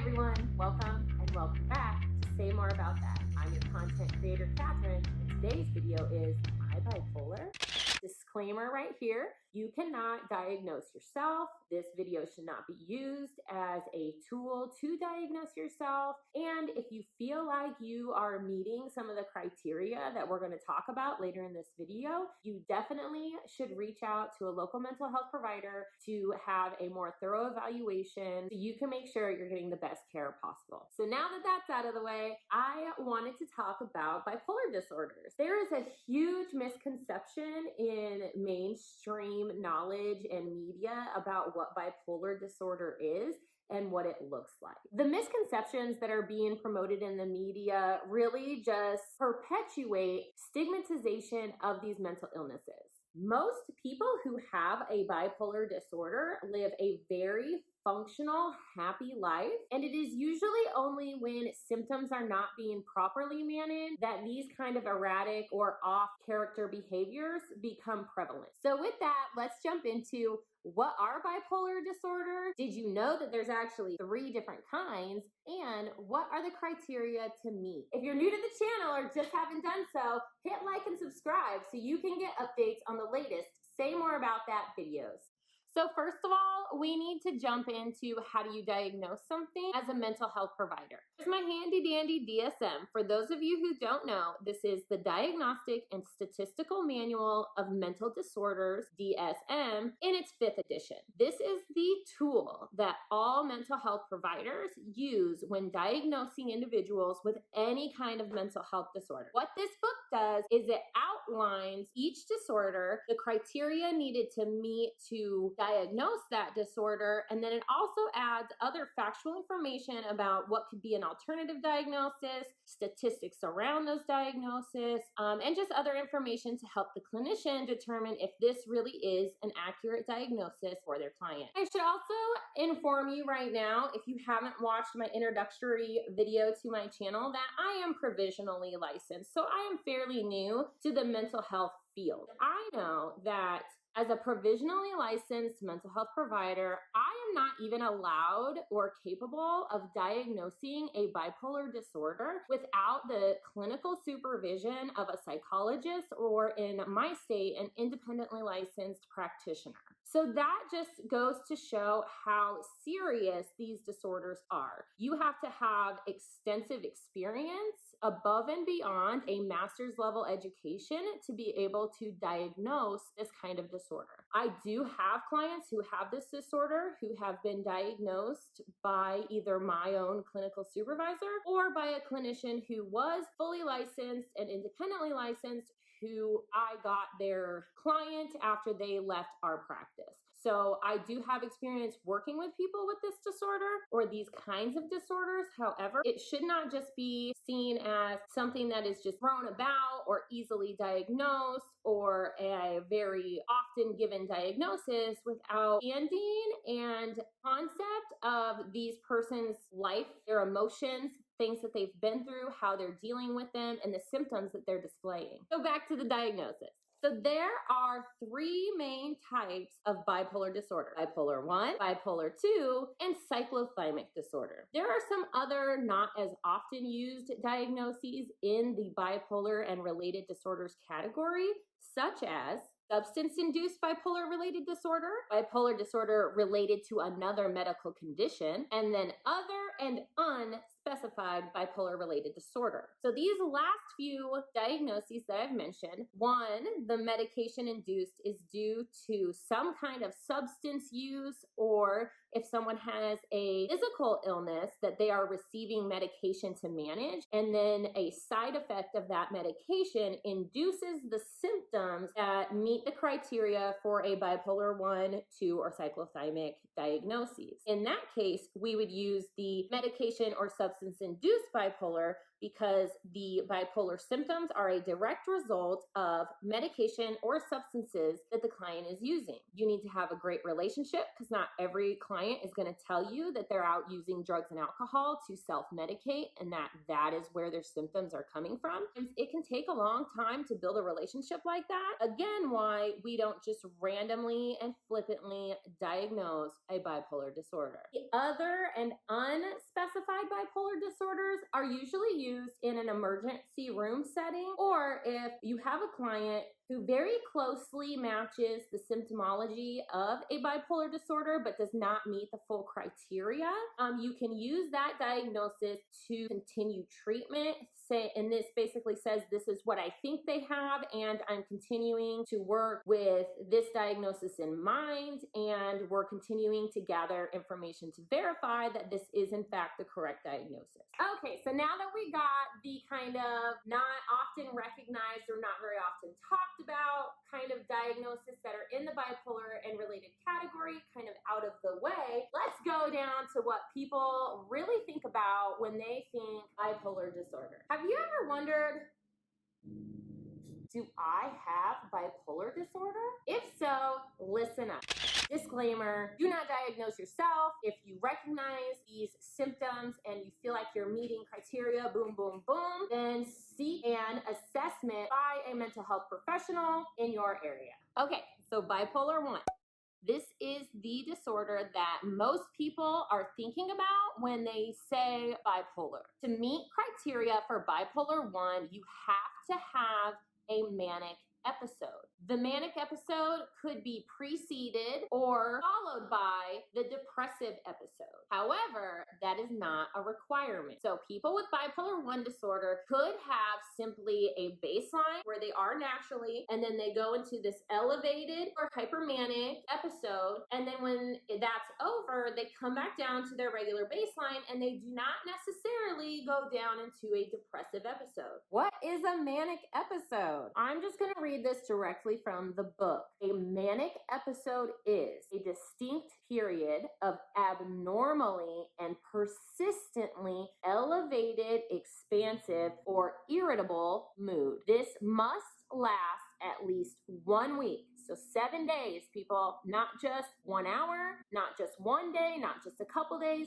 everyone, welcome and welcome back to Say More About That. I'm your content creator, Catherine, and today's video is my bipolar. Disclaimer right here, you cannot diagnose yourself. This video should not be used as a tool to diagnose yourself. And if you feel like you are meeting some of the criteria that we're going to talk about later in this video, you definitely should reach out to a local mental health provider to have a more thorough evaluation so you can make sure you're getting the best care possible. So now that that's out of the way, I wanted to talk about bipolar disorders. There is a huge misconception in mainstream knowledge and media about what bipolar disorder is and what it looks like. The misconceptions that are being promoted in the media really just perpetuate stigmatization of these mental illnesses. Most people who have a bipolar disorder live a very functional, happy life, and it is usually only when symptoms are not being properly managed that these kind of erratic or off character behaviors become prevalent. So with that, let's jump into what are bipolar disorder? Did you know that there's actually 3 different kinds? And what are the criteria to meet? If you're new to the channel or just haven't done so, hit like and subscribe so you can get updates on the latest Say More About That videos. So first of all, we need to jump into how do you diagnose something as a mental health provider. Here's my handy dandy DSM. For those of you who don't know, this is the Diagnostic and Statistical Manual of Mental Disorders, DSM, in its 5th edition. This is the tool that all mental health providers use when diagnosing individuals with any kind of mental health disorder. What this book does is it outlines each disorder, the criteria needed to meet to diagnose that disorder, and then it also adds other factual information about what could be an alternative diagnosis, statistics around those diagnoses, and just other information to help the clinician determine if this really is an accurate diagnosis for their client. I should also inform you right now, if you haven't watched my introductory video to my channel, that I am provisionally licensed, so I am fairly new to the mental health field. I know that as a provisionally licensed mental health provider, I am not even allowed or capable of diagnosing a bipolar disorder without the clinical supervision of a psychologist or, in my state, an independently licensed practitioner. So that just goes to show how serious these disorders are. You have to have extensive experience above and beyond a master's level education to be able to diagnose this kind of disorder. I do have clients who have this disorder who have been diagnosed by either my own clinical supervisor or by a clinician who was fully licensed and independently licensed, who I got their client after they left our practice. So I do have experience working with people with this disorder or these kinds of disorders. However, it should not just be seen as something that is just thrown about or easily diagnosed or a very often given diagnosis without understanding and concept of these person's life, their emotions, things that they've been through, how they're dealing with them, and the symptoms that they're displaying. So back to the diagnosis. So there are 3 main types of bipolar disorder: bipolar 1, bipolar 2, and cyclothymic disorder. There are some other not as often used diagnoses in the bipolar and related disorders category, such as substance-induced bipolar-related disorder, bipolar disorder related to another medical condition, and then other and unspecified bipolar-related disorder. So these last few diagnoses that I've mentioned, 1, the medication-induced is due to some kind of substance use, or if someone has a physical illness that they are receiving medication to manage, and then a side effect of that medication induces the symptoms that meet the criteria for a bipolar 1, 2, or cyclothymic diagnoses. In that case, we would use the medication or substance substance-induced bipolar because the bipolar symptoms are a direct result of medication or substances that the client is using. You need to have a great relationship because not every client is going to tell you that they're out using drugs and alcohol to self-medicate and that is where their symptoms are coming from. It can take a long time to build a relationship like that. Again, why we don't just randomly and flippantly diagnose a bipolar disorder. The other and unspecified bipolar disorders are usually used in an emergency room setting, or if you have a client who very closely matches the symptomology of a bipolar disorder but does not meet the full criteria, you can use that diagnosis to continue treatment. And this basically says, this is what I think they have, and I'm continuing to work with this diagnosis in mind, and we're continuing to gather information to verify that this is in fact the correct diagnosis. Okay, so now that we got the kind of not often recognized or not very often talked about kind of diagnosis that are in the bipolar and related category kind of out of the way, let's go down to what people really think about when they think bipolar disorder. Have you ever wondered, do I have bipolar disorder? If so, listen up. Disclaimer, do not diagnose yourself. If you recognize these symptoms and you feel like you're meeting criteria, boom, boom, boom, then seek an assessment by a mental health professional in your area. Okay, so bipolar 1. This is the disorder that most people are thinking about when they say bipolar. To meet criteria for bipolar 1, you have to have a manic episode. The manic episode could be preceded or followed by the depressive episode. However, that is not a requirement. So people with bipolar 1 disorder could have simply a baseline where they are naturally, and then they go into this elevated or hypermanic episode, and then when that's over, they come back down to their regular baseline, and they do not necessarily go down into a depressive episode. What is a manic episode? I'm just going to read this directly from the book. A manic episode is a distinct period of abnormally and persistently elevated, expansive, or irritable mood. This must last at least 1 week. So 7 days, people, not just 1 hour, not just 1 day, not just a couple days,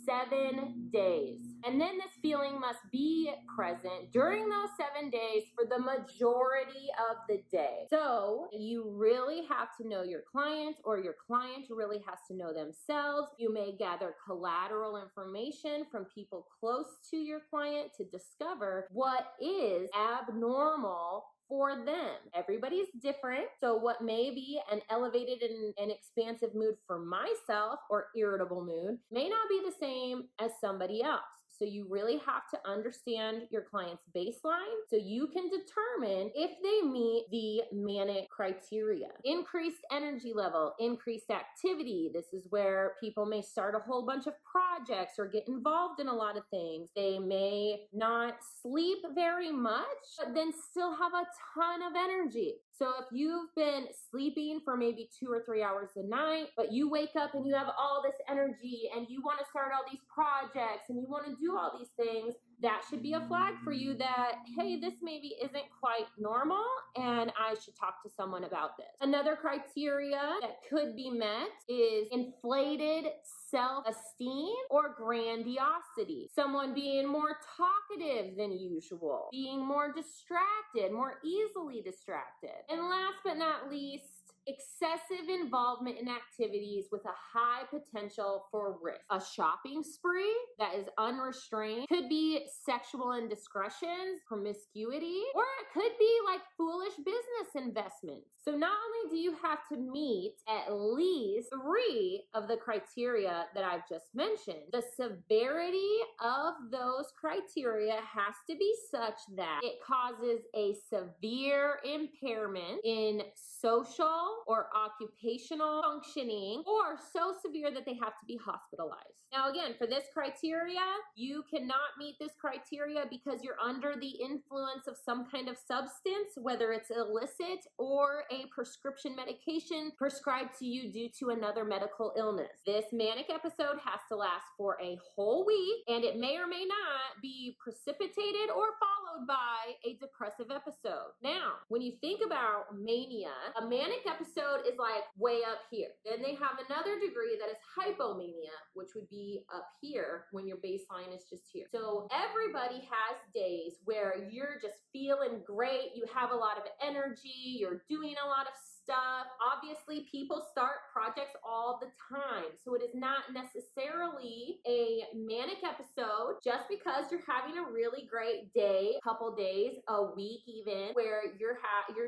7 days. And then this feeling must be present during those 7 days for the majority of the day. So you really have to know your client, or your client really has to know themselves. You may gather collateral information from people close to your client to discover what is abnormal for them. Everybody's different. So what may be an elevated and expansive mood for myself, or irritable mood, may not be the same as somebody else. So you really have to understand your client's baseline so you can determine if they meet the manic criteria. Increased energy level, increased activity. This is where people may start a whole bunch of projects or get involved in a lot of things. They may not sleep very much, but then still have a ton of energy. So if you've been sleeping for maybe 2 or 3 hours a night, but you wake up and you have all this energy and you want to start all these projects and you want to do all these things, that should be a flag for you that, hey, this maybe isn't quite normal and I should talk to someone about this. Another criteria that could be met is inflated self-esteem or grandiosity. Someone being more talkative than usual, being more distracted, more easily distracted. And last but not least, excessive involvement in activities with a high potential for risk. A shopping spree that is unrestrained could be sexual indiscretions, promiscuity, or it could be like foolish business investments. So not only do you have to meet at least 3 of the criteria that I've just mentioned, the severity of those criteria has to be such that it causes a severe impairment in social, or occupational functioning, or so severe that they have to be hospitalized. Now, again, for this criteria, you cannot meet this criteria because you're under the influence of some kind of substance, whether it's illicit or a prescription medication prescribed to you due to another medical illness. This manic episode has to last for a whole week, and it may or may not be precipitated or followed by a depressive episode. Now, when you think about mania, a manic episode is like way up here. Then they have another degree that is hypomania, which would be up here when your baseline is just here. So everybody has days where you're just feeling great, you have a lot of energy, you're doing a lot of stuff. Obviously, people start projects all the time, so it is not necessarily a manic episode just because you're having a really great day, couple days, a week even, where you're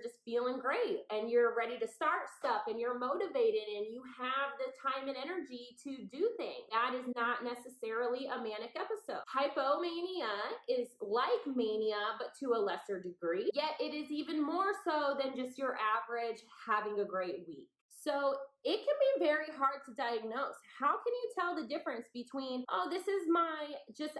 just feeling great and you're ready to start stuff and you're motivated and you have the time and energy to do things. That is not necessarily a manic episode. Hypomania is like mania, but to a lesser degree, yet it is even more so than just your average having a great week. So it can be very hard to diagnose. How can you tell the difference between, oh, this is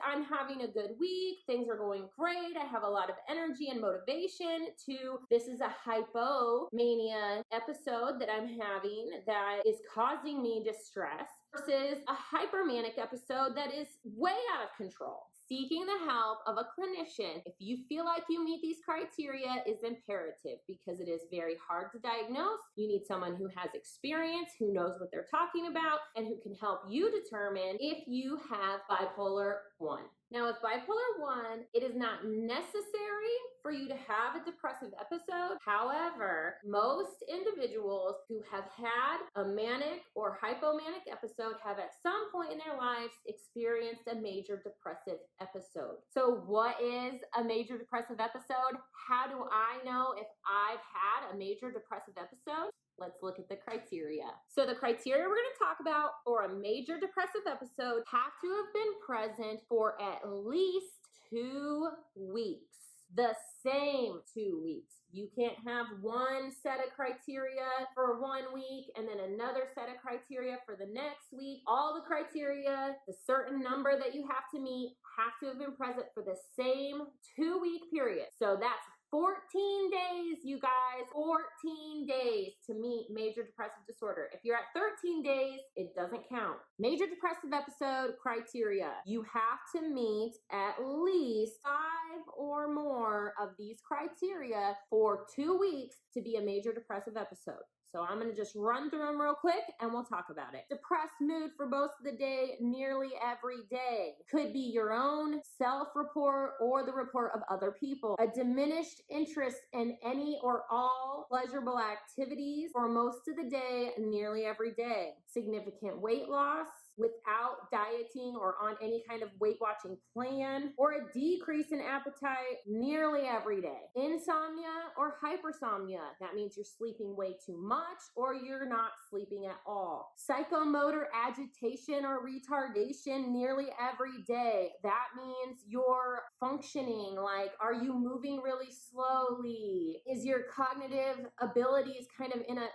I'm having a good week, things are going great, I have a lot of energy and motivation, to this is a hypomania episode that I'm having that is causing me distress, versus a hypermanic episode that is way out of control. Seeking the help of a clinician, if you feel like you meet these criteria, is imperative because it is very hard to diagnose. You need someone who has experience, who knows what they're talking about, and who can help you determine if you have bipolar 1. Now, with bipolar 1, it is not necessary for you to have a depressive episode. However, most individuals who have had a manic or hypomanic episode have at some point in their lives experienced a major depressive episode. So what is a major depressive episode? How do I know if I've had a major depressive episode? Let's look at the criteria. So the criteria we're going to talk about for a major depressive episode have to have been present for at least 2 weeks. The same 2 weeks. You can't have one set of criteria for 1 week and then another set of criteria for the next week. All the criteria, the certain number that you have to meet, have to have been present for the same 2-week period. So that's 14 days, you guys, 14 days to meet major depressive disorder. If you're at 13 days, it doesn't count. Major depressive episode criteria. You have to meet at least 5 or more of these criteria for 2 weeks to be a major depressive episode. So I'm going to just run through them real quick and we'll talk about it. Depressed mood for most of the day, nearly every day. Could be your own self-report or the report of other people. A diminished interest in any or all pleasurable activities for most of the day, nearly every day. Significant weight loss without dieting or on any kind of weight watching plan, or a decrease in appetite nearly every day. Insomnia or hypersomnia, that means you're sleeping way too much or you're not sleeping at all. Psychomotor agitation or retardation nearly every day, that means you're functioning, like, are you moving really slowly? Is your cognitive abilities kind of in a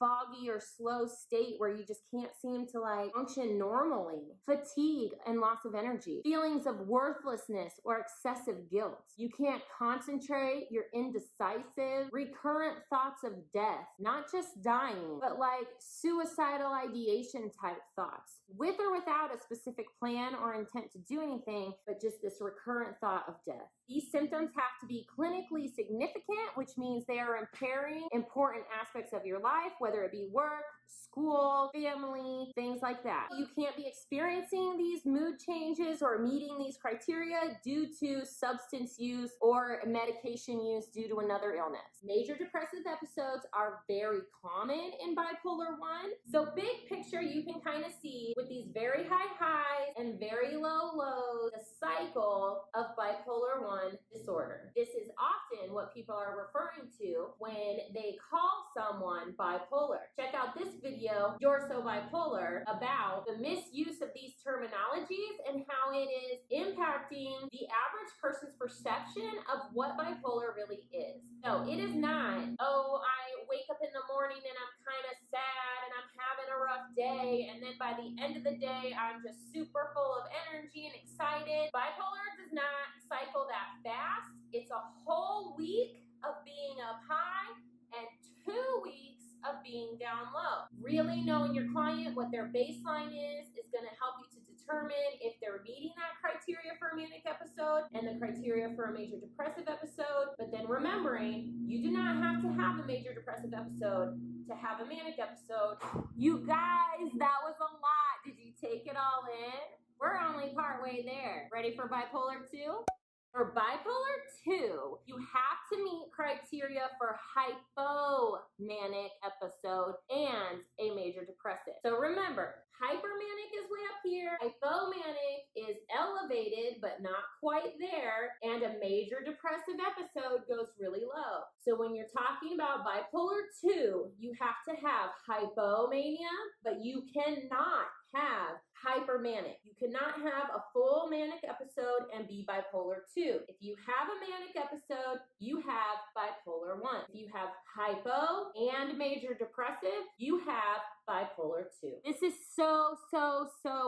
foggy or slow state where you just can't seem to function normally? Fatigue and loss of energy. Feelings of worthlessness or excessive guilt. You can't concentrate, you're indecisive. Recurrent thoughts of death, not just dying, but suicidal ideation type thoughts, with or without a specific plan or intent to do anything, but just this recurrent thought of death. These symptoms have to be clinically significant, which means they are impairing important aspects of your life, whether it be work, school, family, things like that. You can't be experiencing these mood changes or meeting these criteria due to substance use or medication use due to another illness. Major depressive episodes are very common in bipolar 1. So big picture, you can kind of see with these very high highs and very low lows, the cycle of bipolar 1 disorder. This is often what people are referring to when they call someone bipolar. Check out this video, You're So Bipolar, about the misuse of these terminologies and how it is impacting the average person's perception of what bipolar really is. So it is not, oh, I wake up in the morning morning and I'm kind of sad and I'm having a rough day, and then by the end of the day, I'm just super full of energy and excited. Bipolar does not cycle that fast. It's a whole week of being up high and 2 weeks of being down low. Really knowing your client, what their baseline is going to help you to determine if they're meeting that criteria for a manic episode and the criteria for a major depressive episode. But then remembering, you do not have to have a major depressive episode to have a manic episode. You guys, that was a lot. Did you take it all in? We're only partway there. Ready for bipolar 2? For bipolar 2, you have to meet criteria for hypomanic episode and a major depressive. So remember, hypermanic is way up here, hypomanic is elevated but not quite there, and a major depressive episode goes really low. So when you're talking about bipolar 2, you have to have hypomania, but you cannot have hypermanic. You cannot have a full manic episode and be bipolar 2. If you have a manic episode, you have bipolar 1. If you have hypo and major depressive, you have bipolar 2. This is so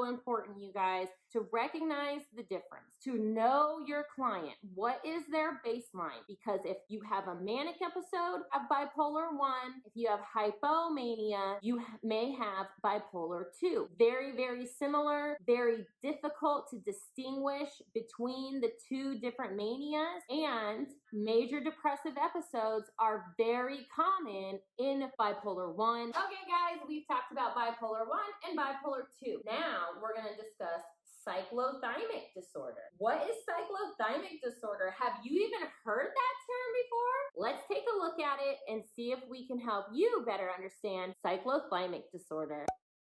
important, you guys, to recognize the difference, to know your client. What is their baseline? Because if you have a manic episode of bipolar 1, if you have hypomania, you may have bipolar 2. Very similar, very difficult to distinguish between the two different manias, and major depressive episodes are very common in bipolar 1. Okay, guys, we've talked about bipolar 1 and bipolar 2. Now we're going to discuss cyclothymic disorder. What is cyclothymic disorder? Have you even heard that term before? Let's take a look at it and see if we can help you better understand cyclothymic disorder.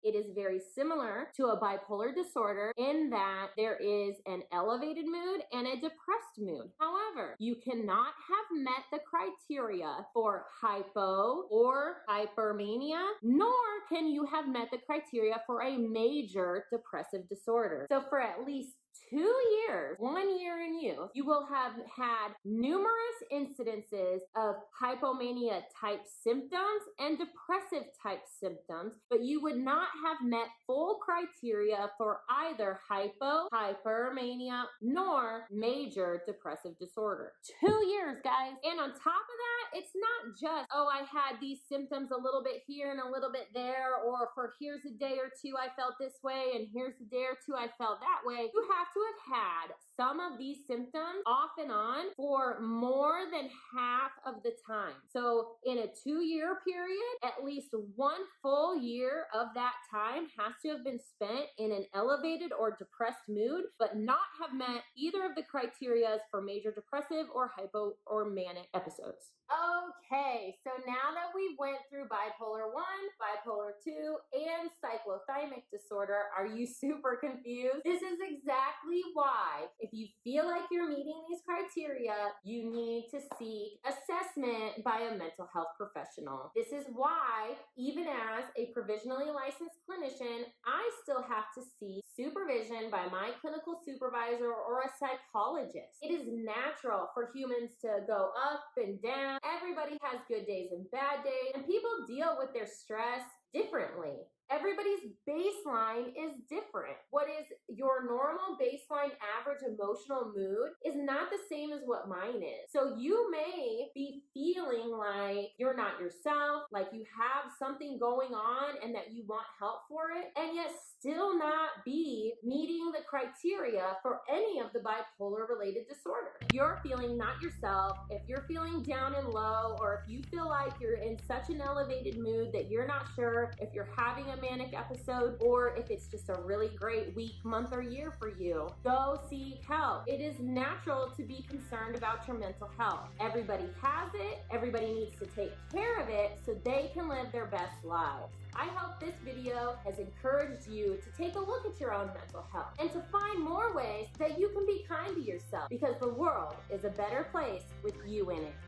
It is very similar to a bipolar disorder in that there is an elevated mood and a depressed mood. However, you cannot have met the criteria for hypo or hypermania, nor can you have met the criteria for a major depressive disorder. So for at least 2 years, 1 year in youth, you will have had numerous incidences of hypomania type symptoms and depressive type symptoms, but you would not have met full criteria for either hypo, hypermania, nor major depressive disorder. 2 years, guys. And on top of that, it's not just, oh, I had these symptoms a little bit here and a little bit there, or for here's a day or two I felt this way, and here's a day or two I felt that way. You have to have had some of these symptoms off and on for more than half of the time. So in a 2-year period, at least 1 full year of that time has to have been spent in an elevated or depressed mood, but not have met either of the criteria for major depressive or hypo or manic episodes. Okay, so now that we went through bipolar 1, bipolar 2, and cyclothymic disorder, are you super confused? This is exactly why, if you feel like you're meeting these criteria, you need to seek assessment by a mental health professional. This is why, even as a provisionally licensed clinician, I still have to seek supervision by my clinical supervisor or a psychologist. It is natural for humans to go up and down. Everybody has good days and bad days, and people deal with their stress differently. Everybody's baseline is different. What is your normal baseline average emotional mood is not the same as what mine is. So you may be feeling like you're not yourself, like you have something going on and that you want help for it, and yet still not be meeting the criteria for any of the bipolar related disorder. If you're feeling not yourself, if you're feeling down and low, or if you feel like you're in such an elevated mood that you're not sure if you're having a manic episode or if it's just a really great week, month, or year for you, go seek help. It is natural to be concerned about your mental health. Everybody has it. Everybody needs to take care of it so they can live their best lives. I hope this video has encouraged you to take a look at your own mental health and to find more ways that you can be kind to yourself, because the world is a better place with you in it.